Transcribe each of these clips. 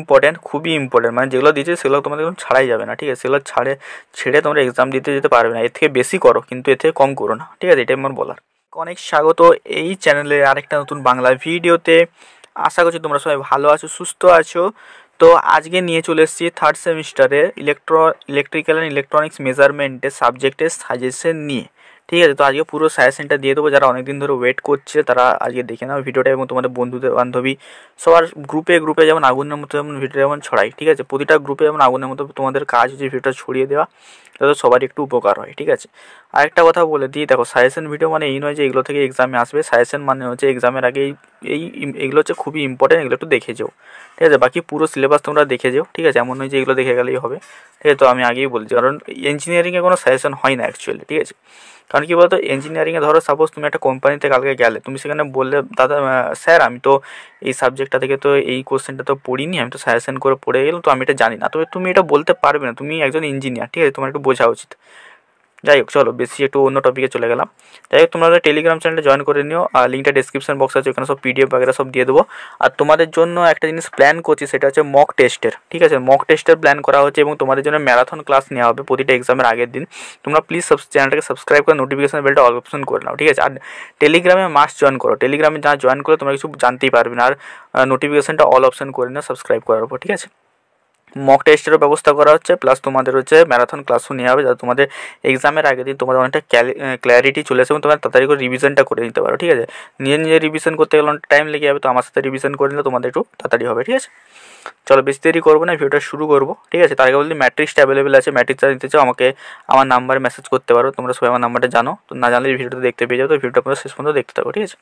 Important, খুবই important, মানে যেগুলো দিয়েছে সেগুলো তোমাদের কোনো ছাড়াই যাবে না, ঠিক আছে? সেগুলো ছেড়ে তোমরা এক্সাম দিতে যেতে পারবে না। এর থেকে বেশি করো কিন্তু এর থেকে কম করো না, ঠিক আছে? এটাই আমার বলার। অনেক স্বাগত এই চ্যানেলে আরেকটা নতুন বাংলা ভিডিওতে। আশা করছি তোমরা সবাই ভালো আছো, সুস্থ আছো। তো আজকে নিয়ে চলে এসেছি থার্ড সেমিস্টারে ইলেকট্রিক্যাল অ্যান্ড ইলেকট্রনিক্স মেজারমেন্টের সাবজেক্টের সাজেশন নিয়ে, ঠিক আছে? তো আজকে পুরো সাজেশনটা দিয়ে দেবো। যারা অনেকদিন ধরে ওয়েট করছে তারা আজকে দেখে নাও ভিডিওটা, এবং তোমাদের বন্ধুদের বান্ধবী সবার গ্রুপে যেমন আগুনের মতো যেমন ভিডিও যেমন ছড়াই, ঠিক আছে? প্রতিটা গ্রুপে যেমন আগুনের মতো তোমাদের কাজ হচ্ছে ভিডিওটা ছড়িয়ে দেওয়া, তাতে সবারই একটু উপকার হয়, ঠিক আছে? আরেকটা কথা বলে দিই, দেখো সাজেশন ভিডিও মানে এই নয় যে এগুলো থেকে এক্সামে আসবে। সাজেশন মানে হচ্ছে এক্সামের আগে এগুলো হচ্ছে খুবই ইম্পর্টেন্ট, এগুলো একটু দেখে যাও, ঠিক আছে? বাকি পুরো সিলেবাস তোমরা দেখে যাও, ঠিক আছে? এমন নয় যে এগুলো দেখে গেলেই হবে, ঠিক আছে? তো আমি আগেই বলছি, কারণ ইঞ্জিনিয়ারিংয়ে কোনো সাজেশন হয় না অ্যাকচুয়ালি, ঠিক আছে? কারণ কী বলতো, ইঞ্জিনিয়ারিংয়ে ধরো সাপোজ তুমি একটা কোম্পানিতে কালকে গেলে, তুমি সেখানে বললে দাদা স্যার আমি তো এই সাবজেক্টটা থেকে তো এই কোশ্চেনটা তো পড়িনি, আমি তো সাজেশন করে পড়ে গেলাম, তো আমি এটা জানি না। তবে তুমি এটা বলতে পারবে না, তুমি একজন ইঞ্জিনিয়ার, ঠিক আছে? তোমার একটু বোঝা উচিত। যাই হোক, চলো বেশি একটু অন্য টপিকে চলে গেলাম। যাই হোক, তোমরা টেলিগ্রাম চ্যানেলটা জয়েন করে নিও, আর লিঙ্কটা ডিসক্রিপশন বক্স আছে, ওখানে সব পিডিএফ বাগেরা সব দিয়ে দেবো। আর তোমাদের জন্য একটা জিনিস প্ল্যান করছি, সেটা হচ্ছে মক টেস্টের, ঠিক আছে? মক টেস্টের প্ল্যান করা হচ্ছে, এবং তোমাদের জন্য ম্যারাথন ক্লাস নেওয়া হবে প্রতিটা এক্সামের আগের দিন। তোমরা প্লিজ চ্যানেলটাকে সাবস্ক্রাইব করে নোটিফিকেশন বেলটা অল অপশন করে নাও, ঠিক আছে? আর টেলিগ্রামে মাস্ট জয়েন করো, টেলিগ্রামে যা জয়েন করে তোমরা কিছু জানতেই পারবে না। আর নোটিফিকেশনটা অল অপশন করে নাও সাবস্ক্রাইব করার উপর, ঠিক আছে? মক টেস্টেরও ব্যবস্থা করা হচ্ছে, প্লাস তোমাদের হচ্ছে ম্যারাথন ক্লাসও নেওয়া হবে, যাতে তোমাদের এক্সামের আগের দিন তোমাদের অনেকটা ক্ল্যারিটি চলে আসে, এবং তোমরা তাড়াতাড়ি করে রিভিশনটা করে নিতে পারো, ঠিক আছে? নিজে রিভিশন করতে গেলে অনেক টাইম লেগে যাবে, তো আমার সাথে রিভিশন করে নিলে তোমাদের একটু তাড়াতাড়ি হবে, ঠিক আছে? চলো বেশি দেরি করবো না, ভিডিওটা শুরু করবো, ঠিক আছে? তার আগে বলছি ম্যাট্রিক্সটা অ্যাভেলেবেল আছে, ম্যাট্রিক্সটা নিতে চাও আমাকে আমার নাম্বারে মেসেজ করতে পারো। তোমরা সবাই আমার নাম্বারটা জানো, তো না জানলে ভিডিওটা দেখতে পেয়ে যাও। তো ভিডিওটা আপনারা শেষ পর্যন্ত দেখতে থাকো, ঠিক আছে?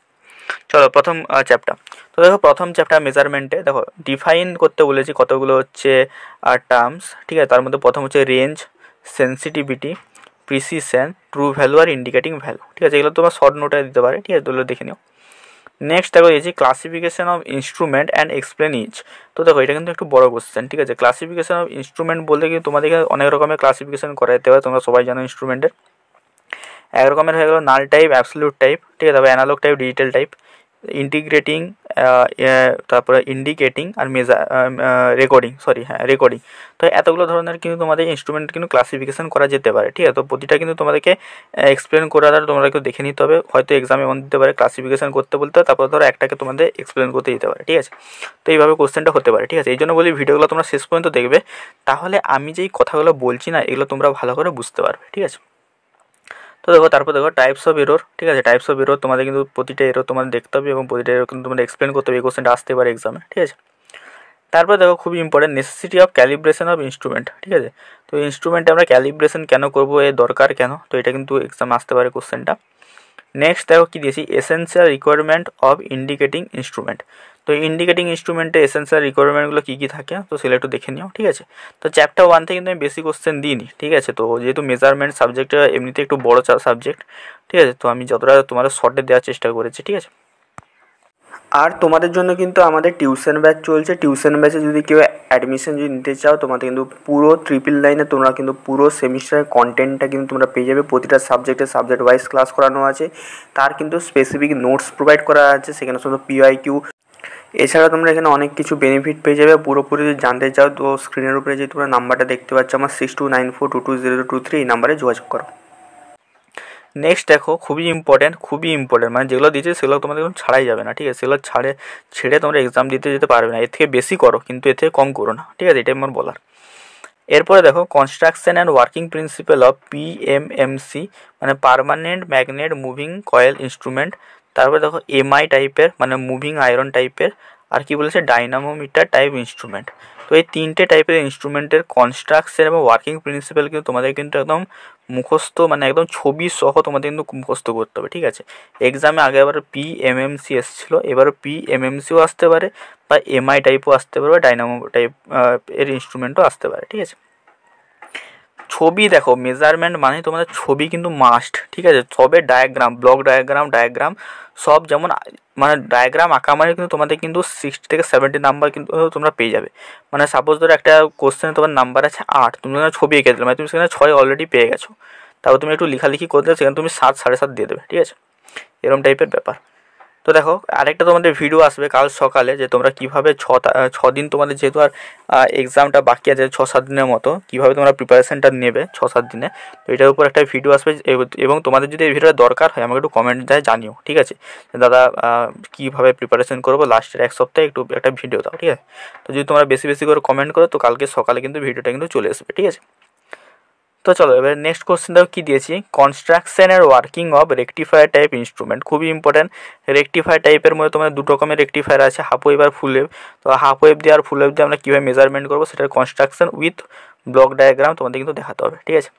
চলো প্রথম চ্যাপ্টার। তো দেখো প্রথম চ্যাপ্টার মেজারমেন্টে দেখো ডিফাইন করতে বলেছি কতগুলো হচ্ছে টার্মস, ঠিক আছে? তার মধ্যে প্রথম হচ্ছে range, sensitivity, precision, true value আর ইন্ডিকেটিং ভ্যালু, ঠিক আছে? এগুলো তোমার শর্ট নোটে দিতে পারে, ঠিক আছে? তোগুলো দেখে নিও। নেক্সট দেখো এই যে classification of instrument and explain each. তো দেখো এটা কিন্তু একটু বড় কোশ্চেন, ঠিক আছে? ক্লাসিফিকেশন অফ ইনস্ট্রুমেন্ট বলতে কিন্তু তোমাদেরকে অনেক রকমের ক্লাসিফিকেশন করা যেতে পারে, তোমরা সবাই জানো ইনস্ট্রুমেন্টের। এক রকমের হয়ে গেল নাল টাইপ, অ্যাবসলিউট টাইপ, ঠিক আছে? তারপর analog type, digital type, integrating, তারপরে ইন্ডিকেটিং আর রেকর্ডিং। তো এতগুলো ধরনের কিন্তু তোমাদের ইনস্ট্রুমেন্ট কিন্তু ক্লাসিফিকেশন করা যেতে পারে, ঠিক আছে? তো প্রতিটা কিন্তু তোমাদেরকে এক্সপ্লেন করার আর তোমরা একটু দেখে নিতে হবে, হয়তো এক্সামে এমন দিতে পারে ক্লাসিফিকেশন করতে বলতে, তারপর ধরো একটাকে তোমাদের এক্সপ্লেন করতে দিতে পারে, ঠিক আছে? তো এইভাবে কোশ্চেনটা হতে পারে, ঠিক আছে? এই জন্য বলি ভিডিওগুলো তোমরা শেষ পর্যন্ত দেখবে, তাহলে আমি যেই কথাগুলো বলছি না এগুলো তোমরা ভালো করে বুঝতে পারবে, ঠিক আছে? তো দেখো তারপর দেখো টাইপস অফ এরর, ঠিক আছে? টাইপস অফ এরর তোমাদের কিন্তু প্রতিটা এরর তোমাদের দেখতে হবে, এবং প্রতিটা এরর কিন্তু তোমাদের এক্সপ্লেন করতে হবে, এই কোশ্চেনটা আসতে পারে এক্সামে, ঠিক আছে? তারপর দেখো খুবই important necessity of calibration of instrument, ঠিক আছে? তো ইনস্ট্রুমেন্টে আমরা ক্যালিব্রেশন কেন করবো, এর দরকার কেন, তো এটা কিন্তু এক্সামে আসতে পারে কোশ্চেনটা। নেক্সট দেখো কী দিয়েছি, essential requirement of indicating instrument. তো ইন্ডিকেটিং ইনস্ট্রুমেন্টে এসেন্সিয়াল রিকোয়ারমেন্টগুলো কী কী থাকে, তো সেটা একটু দেখে নিও, ঠিক আছে? তো চ্যাপ্টার 1 থেকে কিন্তু আমি বেশি কোশ্চেন দিইনি, ঠিক আছে? তো যেহেতু মেজারমেন্ট সাবজেক্টটা এমনিতে একটু বড় সাবজেক্ট, ঠিক আছে? তো আমি যতটা তোমাদের শর্টে দেওয়ার চেষ্টা করেছি, ঠিক আছে? আর তোমাদের জন্য কিন্তু আমাদের টিউশন ব্যাচ চলছে, টিউশন ব্যাচে যদি কেউ অ্যাডমিশন যদি নিতে চাও, তোমাদের কিন্তু পুরো ট্রিপল লাইনে তোমরা কিন্তু পুরো সেমিস্টারের কন্টেন্টটা কিন্তু তোমরা পেয়ে যাবে। প্রতিটা সাবজেক্ট ওয়াইজ ক্লাস করানো আছে, তার কিন্তু স্পেসিফিক নোটস প্রোভাইড করা আছে, সেখানে শুধু PYQ। এছাড়া তোমরা এখানে অনেক কিছু বেনিফিট পেয়ে যাবে। পুরোপুরি যদি জানতে চাও তো স্ক্রিনের উপরে যে তোমরা নাম্বারটা দেখতে পাচ্ছ আমার 6294220023, এই নাম্বারে যোগাযোগ করো। নেক্সট দেখো খুবই ইম্পর্টেন্ট, মানে যেগুলো দিয়েছে সেগুলো তোমাদের কোনো ছাড়াই যাবে না, ঠিক আছে? সেগুলো ছেড়ে তোমরা এক্সাম দিতে যেতে পারবে না। এর থেকে বেশি করো কিন্তু এর থেকে কম করো না, ঠিক আছে? এটাই আমার বলার। এরপরে দেখো construction and working principal of PMMC, মানে permanent magnet moving coil instrument. তারপরে দেখো MI টাইপের, মানে মুভিং আয়রন টাইপের, আর কি বলেছে ডাইনামোমিটার টাইপ ইনস্ট্রুমেন্ট। তো এই তিনটে টাইপের ইনস্ট্রুমেন্টের কনস্ট্রাকশন এবং ওয়ার্কিং প্রিন্সিপাল কিন্তু তোমাদের কিন্তু একদম মুখস্থ, মানে একদম ছবি সহ তোমাদের কিন্তু মুখস্থ করতে হবে, ঠিক আছে? এক্সামে আগেবার PMMC এসেছিলো, এবারও PMMCও আসতে পারে, বা MI টাইপও আসতে পারে, বা ডাইনামো টাইপ এর ইনস্ট্রুমেন্টও আসতে পারে, ঠিক আছে? ছবি দেখো, মেজারমেন্ট মানে তোমাদের ছবি কিন্তু মাস্ট, ঠিক আছে? সবে ডায়াগ্রাম, ব্লক ডায়াগ্রাম সব, যেমন মানে ডায়াগ্রাম আঁকা মানে কিন্তু তোমাদের কিন্তু 60 থেকে 70 নাম্বার কিন্তু তোমরা পেয়ে যাবে। মানে সাপোজ ধরো একটা কোশ্চেনে তোমার নাম্বার আছে 8, তুমি ছবি এঁকে দিলে, মানে তুমি সেখানে 6 অলরেডি পেয়ে গেছো। তারপর তুমি একটু লেখালেখি করে দিলে সেখানে তুমি 7, 7.5 দিয়ে দেবে, ঠিক আছে? এরকম টাইপের ব্যাপার। তো দেখো আরেকটা তোমাদের ভিডিও আসবে কাল সকালে, যে তোমরা কীভাবে 6 দিন তোমাদের যেহেতু আর এক্সামটা বাকি আছে 6-7 দিনের মতো, কীভাবে তোমরা প্রিপারেশানটা নেবে 6-7 দিনে। তো এটার উপর একটা ভিডিও আসবে, এবং তোমাদের যদি এই ভিডিওটা দরকার হয় আমাকে একটু কমেন্ট দেয় জানিও, ঠিক আছে, দাদা কীভাবে প্রিপারেশান করবো লাস্টের 1 সপ্তাহে একটু একটা ভিডিও দাও, ঠিক আছে। তো যদি তোমরা বেশি বেশি করে কমেন্ট করো তো কালকে সকালে কিন্তু ভিডিওটা কিন্তু চলে আসবে, ঠিক আছে। তো চলো এবার নেক্সট কোশ্চেন দেখো কী দিয়েছি, কনস্ট্রাকশনের working of rectifier type instrument, খুবই ইম্পর্টেন্ট। রেকটিফায়ার টাইপের মধ্যে তোমাদের 2 রকমের রেকটিফায়ার আছে, হাফ ওয়েভ আর ফুল ওয়েভ। তো হাফ ওয়েভ দিয়ে আর ফুল ওয়েভ দিয়ে আমরা কীভাবে মেজারমেন্ট করবো সেটার কনস্ট্রাকশন উইথ ব্লক ডায়াগ্রাম তোমাদের কিন্তু দেখাতে হবে, ঠিক আছে।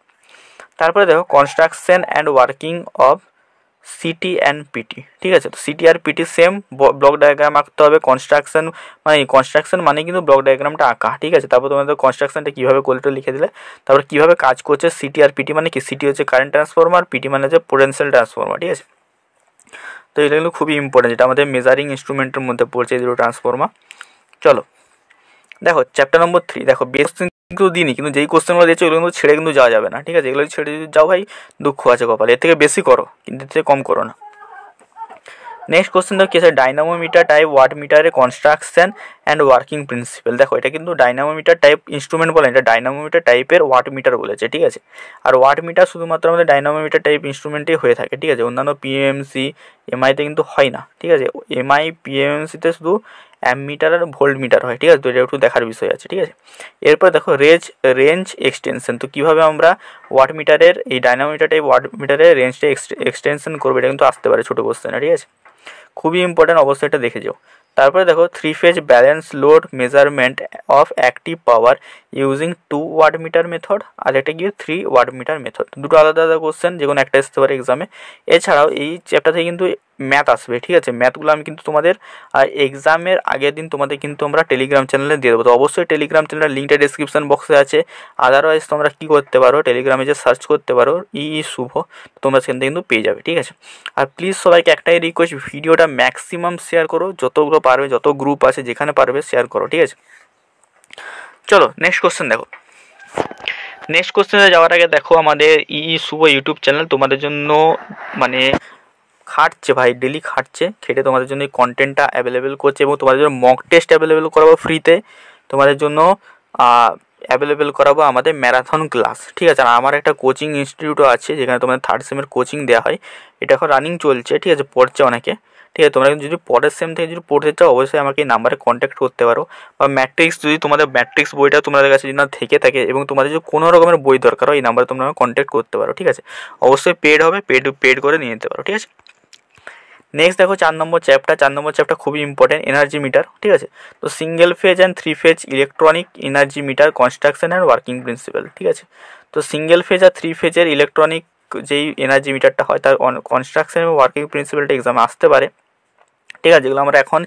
তারপরে দেখো construction and working of CT and PT, ঠিক আছে। তো সিটি আর পিটি সেম ব্লক ডায়াগ্রাম আঁকতে হবে। কনস্ট্রাকশন মানে কিন্তু ব্লক ডায়াগ্রামটা আঁকা, ঠিক আছে। তারপর তোমাদের কনস্ট্রাকশনটা কীভাবে করলে লিখে দিলে, তারপর কীভাবে কাজ করছে সিটি আর পিটি মানে কি, সিটি হচ্ছে কারেন্ট ট্রান্সফরমার, পিটি মানে হচ্ছে পোটেনশিয়াল ট্রান্সফরমার, ঠিক আছে। তো এটা কিন্তু খুবই ইম্পর্টেন্ট, যেটা আমাদের মেজারিং ইনস্ট্রুমেন্টের মধ্যে পড়ছে এই দুটো ট্রান্সফরমার। চলো দেখো চ্যাপ্টার নম্বর 3, দেখো বেশ কিন্তু দিনই, কিন্তু যেই কোশ্চেনগুলো দিয়েছে ওগুলো কিন্তু ছেড়ে কিন্তু যাওয়া যাবে না, ঠিক আছে। এগুলো ছেড়ে যদি যাও ভাই দুঃখ আছে কপালে, এর থেকে বেশি করো কিন্তু এর থেকে কম করো না। নেক্সট কোশ্চেন দেখো কি আছে, ডাইনামোমিটার টাইপ ওয়াট মিটারের কনস্ট্রাকশন অ্যান্ড ওয়ার্কিং প্রিন্সিপাল। দেখো এটা কিন্তু ডাইনামোমিটার টাইপ ইনস্ট্রুমেন্ট বলে, এটা ডাইনামোমিটার টাইপের ওয়াট মিটার বলেছে, ঠিক আছে। আর ওয়াট মিটার শুধুমাত্র আমাদের ডাইনামোমিটার টাইপ ইনস্ট্রুমেন্টেই হয়ে থাকে, ঠিক আছে। অন্যান্য পিএমসি এমআইতে কিন্তু হয় না, ঠিক আছে। এমআই পিএমসিতে শুধু অ্যামমিটার আর ভোল্ট মিটার হয়, ঠিক আছে। তো এটা একটু দেখার বিষয় আছে, ঠিক আছে। এরপর দেখো রেঞ্জ এক্সটেনশন, তো কীভাবে আমরা ওয়াট মিটারের এই ডাইনামোমিটার টাইপ ওয়াট মিটারের রেঞ্জটা এক্সটেনশন করবে, এটা কিন্তু আসতে পারে ছোটো কোশ্চেনে, ঠিক আছে। খুবই ইম্পর্টেন্ট, অবশ্যই এটা দেখে যাও। তারপরে দেখো 3 phase balance load measurement of active power using 2 watt meter method, আর এটা গিয়ে 3 ওয়াট মিটার মেথড। দুটো আলাদা আলাদা কোশ্চেন, যে কোনো একটা আসতে পারে এক্সামে। এছাড়াও এই চ্যাপ্টার থেকে কিন্তু ম্যাথ আসবে, ঠিক আছে। ম্যাথগুলো আমি কিন্তু তোমাদের এক্সামের আগের দিন তোমাদের কিন্তু আমরা টেলিগ্রাম চ্যানেলে দিয়ে দেবো। তো অবশ্যই টেলিগ্রাম চ্যানেলের লিঙ্কটা ডিসক্রিপশন বক্সে আছে। আদারওয়াইজ তোমরা কী করতে পারো, টেলিগ্রামে যে সার্চ করতে পারো শুভ, তোমরা সেখান থেকে কিন্তু পেয়ে যাবে, ঠিক আছে। আর প্লিজ সবাইকে একটাই রিকোয়েস্ট, ভিডিওটা ম্যাক্সিমাম শেয়ার করো, যতগুলো পারবে, যত গ্রুপ আছে যেখানে পারবে শেয়ার করো, ঠিক আছে। চলো নেক্সট কোশ্চেন দেখো। নেক্সট কোশ্চেনে যাওয়ার আগে দেখো আমাদের শুভ ইউটিউব চ্যানেল তোমাদের জন্য মানে খাটছে ভাই, ডেলি খাটছে, খেটে তোমাদের জন্য এই কন্টেন্টটা অ্যাভেলেবেল করছে, এবং তোমাদের জন্য মক টেস্ট অ্যাভেলেবেল করাবো ফ্রিতে, তোমাদের জন্য অ্যাভেলেবেল করাবো আমাদের ম্যারাথন ক্লাস, ঠিক আছে। আর আমার একটা কোচিং ইনস্টিটিউটও আছে যেখানে তোমাদের 3rd সেমের কোচিং দেওয়া হয়, এটা এখন রানিং চলছে, ঠিক আছে। পড়ছে অনেকে, ঠিক আছে। তোমরা যদি পরের সেম থেকে যদি পড়তে চাও অবশ্যই আমাকে এই নাম্বারে কন্ট্যাক্ট করতে পারো। বা ম্যাট্রিক্স, যদি তোমাদের ম্যাট্রিক্স বইটা তোমাদের কাছে যদি না থেকে থাকে এবং তোমাদের যদি কোনো রকমের বই দরকার হয় এই নাম্বারে তোমরা কন্ট্যাক্ট করতে পারো, ঠিক আছে। অবশ্যই পেড হবে, পেড করে নিয়ে নিতে পারো, ঠিক আছে। নেক্সট দেখো 4 নম্বর চ্যাপ্টার খুবই ইম্পর্টেন্ট, এনার্জি মিটার, ঠিক আছে। তো single phase and 3 phase electronic energy meter construction and working principal, ঠিক আছে। তো সিঙ্গেল ফেজ আর 3 ফেজের ইলেকট্রনিক যেই এনার্জি মিটারটা হয় তার কনস্ট্রাকশন এবং ওয়ার্কিং প্রিন্সিপালটা এক্সামে আসতে পারে, ঠিক আছে। যেগুলো আমরা এখন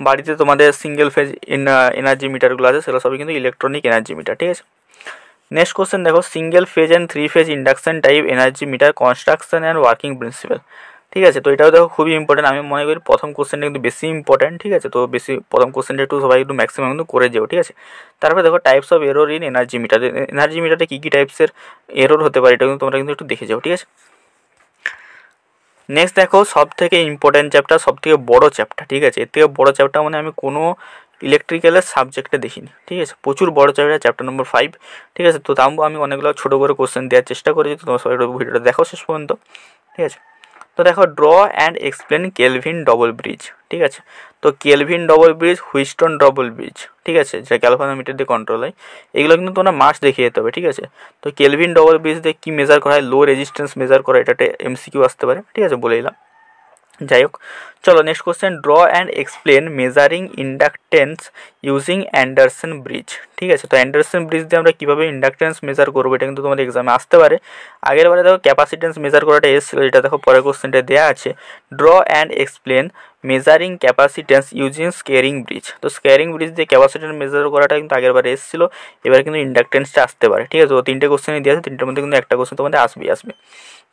বাড়িতে তোমাদের সিঙ্গেল ফেজ এনার্জি মিটারগুলো আছে সেগুলো সবই কিন্তু ইলেকট্রনিক এনার্জি মিটার, ঠিক আছে। নেক্সট কোশ্চেন দেখো, single phase and 3 phase induction type energy meter construction and working principal, ঠিক আছে। তো এটাও দেখো খুবই ইম্পর্টেন্ট, আমি মনে করি প্রথম কোশ্চেনটা কিন্তু বেশি ইম্পর্টেন্ট, ঠিক আছে। তো প্রথম কোশ্চেনটা একটু সবাই একটু ম্যাক্সিমাম কিন্তু করে যাও, ঠিক আছে। তারপরে দেখো types of error in energy meter, energy মিটারে কী কী টাইপসের এরর হতে পারে এটা কিন্তু তোমরা কিন্তু একটু দেখে যাও, ঠিক আছে। নেক্সট দেখো সব থেকে ইম্পর্টেন্ট চ্যাপ্টার, সব থেকে বড়ো চ্যাপ্টার, ঠিক আছে। এর থেকে বড়ো চ্যাপ্টার মানে আমি কোনো ইলেকট্রিক্যালের সাবজেক্টে দেখিনি, ঠিক আছে। প্রচুর বড়ো চ্যাপ্টার নম্বর 5, ঠিক আছে। তো তাও আমি অনেকগুলো ছোটো করে কোশ্চেন দেওয়ার চেষ্টা করেছি, তো তোমরা সবাই ভিডিওটা দেখো শেষ পর্যন্ত, ঠিক আছে। তো দেখো draw and explain Kelvin double bridge, ঠিক আছে। তো Kelvin double bridge, Wheatstone double bridge, ঠিক আছে, যেটা গ্যালভানোমিটার দিয়ে কন্ট্রোল হয়, এগুলো কিন্তু তোমরা মাস দেখিয়ে যেতে হবে, ঠিক আছে। তো কেলভিন ডবল ব্রিজ দিয়ে কী মেজার করা হয়, লো রেজিস্ট্যান্স মেজার করা, এটা একটা MCQ আসতে পারে, ঠিক আছে, বলে দিলাম। যাই হোক, চলো next question, draw and explain measuring inductance using Anderson bridge, ঠিক আছে। তো অ্যান্ডারসন ব্রিজ দিয়ে আমরা কীভাবে ইন্ডাকটেন্স মেজার করবো এটা কিন্তু তোমাদের এক্সামে আসতে পারে। আগের বারে দেখো ক্যাপাসিটেন্স মেজার করাটা এসেছিলো, যেটা দেখো পরের কোশ্চেনটা দেওয়া আছে, draw and explain measuring capacitance using Schering bridge. তো স্কেয়ারিং ব্রিজ দিয়ে ক্যাপাসিটেন্স মেজার করাটা কিন্তু আগের বারে এসেছিলো, এবার কিন্তু ইন্ডাকটেন্সটা আসতে পারে, ঠিক আছে। তো 3টে কোশ্চেনই দিয়ে আছে, 3টের মধ্যে কিন্তু একটা কোশ্চেন তোমাদের আসবে।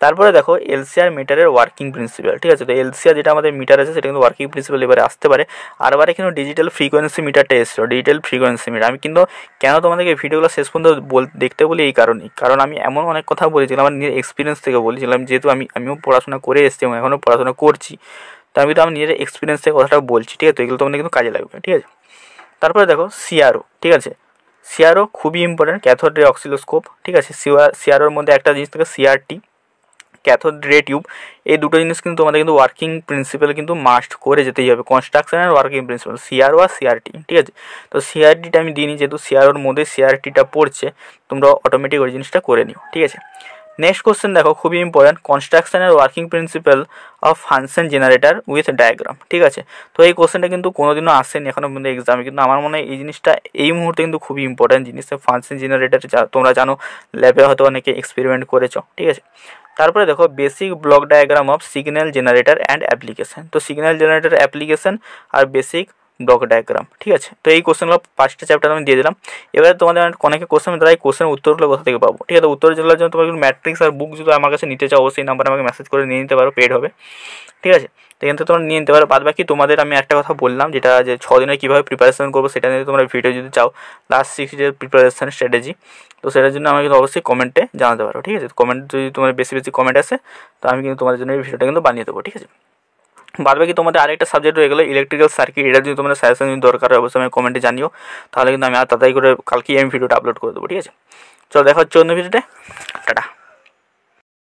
তারপরে দেখো এলসিআর মিটারের ওয়ার্কিং প্রিন্সিপাল, ঠিক আছে। তো এলসিআর যেটা আমাদের মিটার আছে সেটা কিন্তু ওয়ার্কিং প্রিন্সিপাল এবারে আসতে পারে। আর এবারে কিন্তু ডিজিটাল ফ্রিকোয়েন্সি মিটারটা এসেছিলো, ডিজিটাল ফ্রিকোয়েন্সি মিটার। আমি কিন্তু কেন তোমাদেরকে ভিডিওগুলো শেষ পর্যন্ত দেখতে বলি এই কারণেই, কারণ আমি এমন অনেক কথা বলেছিলাম আমার নিজের এক্সপিরিয়েন্স থেকে বলেছিলাম, যেহেতু আমিও পড়াশোনা করে এসেছি এবং এখনও পড়াশোনা করছি। তো আমি কিন্তু আমার নিজের এক্সপিরিয়েন্স থেকে কথাটা বলছি, ঠিক আছে। তো এগুলো তোমাদের কিন্তু কাজে লাগবে, ঠিক আছে। তারপরে দেখো সিআরও, ঠিক আছে। সিআরও খুবই ইম্পর্টেন্ট, ক্যাথোড রে অক্সিলোস্কোপ, ঠিক আছে। সিআরওর মধ্যে একটা জিনিস থাকে সিআরটি, ক্যাথোড রে টিউব। এই দুটো জিনিস কিন্তু তোমাদের কিন্তু ওয়ার্কিং প্রিন্সিপাল কিন্তু মাস্ট করে যেতেই হবে, কনস্ট্রাকশন আর ওয়ার্কিং প্রিন্সিপাল, সিআরও আর সিআরটি, ঠিক আছে। তো সিআরটিটা আমি দিইনি, যেহেতু সিআরওর মধ্যে সিআরটিটা পড়ছে, তোমরা অটোমেটিক ওই জিনিসটা করে নিও, ঠিক আছে। নেক্সট কোশ্চেন দেখো, খুবই ইম্পর্টেন্ট, কনস্ট্রাকশন আর working principal of function generator with diagram, ঠিক আছে। তো এই কোশ্চেনটা কিন্তু কোনোদিনও আসেনি এখনো পর্যন্ত এক্সামে, কিন্তু আমার মনে হয় এই জিনিসটা এই মুহূর্তে কিন্তু খুবই ইম্পর্টেন্ট জিনিস। ফাংশন জেনারেটর তোমরা জানো, ল্যাবে হয়তো অনেকে এক্সপেরিমেন্ট করেছো, ঠিক আছে। তারপরে দেখো basic block diagram of signal generator and application. তো সিগন্যাল জেনারেটর, অ্যাপ্লিকেশন আর বেসিক ব্লক ডায়াগ্রাম, ঠিক আছে। তো এই কোশ্চেনগুলো 5টা চ্যাপ্টার আমি দিয়ে দিলাম। এবারে তোমাদের অনেকে কোশ্চেন দ্বারা এই কোশ্চেনের উত্তরগুলো কোথা থেকে পাবো, ঠিক আছে। উত্তর জানার জন্য তোমার ম্যাট্রিক্স আর বুক যদি আমার কাছে নিতে চাও, সেই নাম্বারে আমাকে মেসেজ করে নিয়ে নিতে পারো, পেড হবে, ঠিক আছে। তো এখান থেকে তোমরা নিয়ে নিতে পারো। বাদ বাকি তোমাদের আমি একটা কথা বললাম, যেটা যে 6 দিনে কীভাবে প্রিপারেশন করবো, সেটা নিয়ে তোমরা ভিডিও যদি চাও, লাস্ট 6 ডের প্রিপারেশন স্ট্র্যাটেজি, তো সেটার জন্য আমাকে কিন্তু অবশ্যই কমেন্টে জানাতে পারো, ঠিক আছে। কমেন্ট যদি তোমার বেশি বেশি কমেন্ট আসে, তো আমি কিন্তু তোমাদের জন্য এই ভিডিওটা কিন্তু বানিয়ে দেবো, ঠিক আছে। বাদ বাকি তোমাদের আরেকটা সাবজেক্ট রয়ে গেলো ইলেকট্রিক্যাল সার্কিট। এটা যদি তোমাদের সাজেশন যদি দরকার হয়, অবশ্যই আমি কমেন্টে জানিও, তাহলে কিন্তু আমি আর তাড়াতাড়ি করে কালকেই আমি ভিডিওটা আপলোড করে দেবো, ঠিক আছে। চলো দেখা হচ্ছে অন্য ভিডিওতে, টাটা।